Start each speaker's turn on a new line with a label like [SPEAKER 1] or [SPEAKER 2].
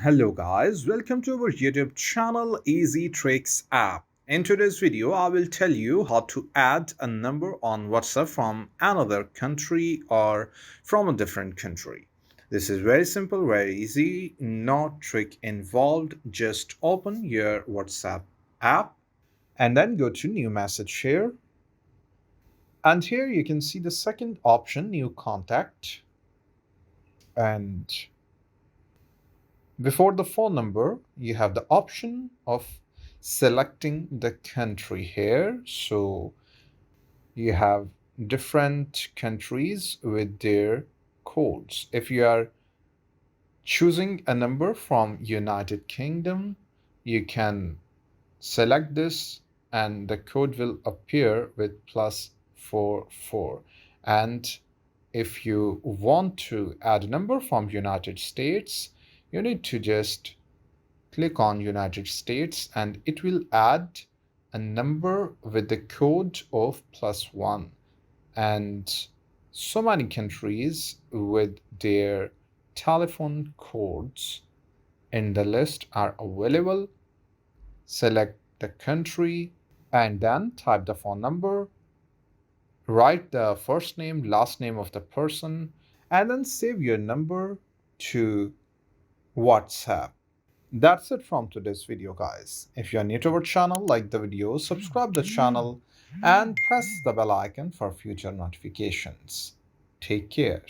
[SPEAKER 1] Hello guys, welcome to our YouTube channel Easy Tricks app. In today's video, I will tell you how to add a number on WhatsApp from another country or from a different country. This is very simple, very easy, no trick involved. Just open your WhatsApp app and then go to new message here. And here you can see the second option, new contact. And before the phone number, you have the option of selecting the country here. So you have different countries with their codes. If you are choosing a number from United Kingdom, you can select this and the code will appear with +44. And if you want to add a number from United States, you need to just click on United States and it will add a number with the code of +1. And so many countries with their telephone codes in the list are available. Select the country and then type the phone number, write the first name, last name of the person, and then save your number to WhatsApp. That's it from today's video, guys. If you're new to our channel, like the video, subscribe the channel, and press the bell icon for future notifications. Take care.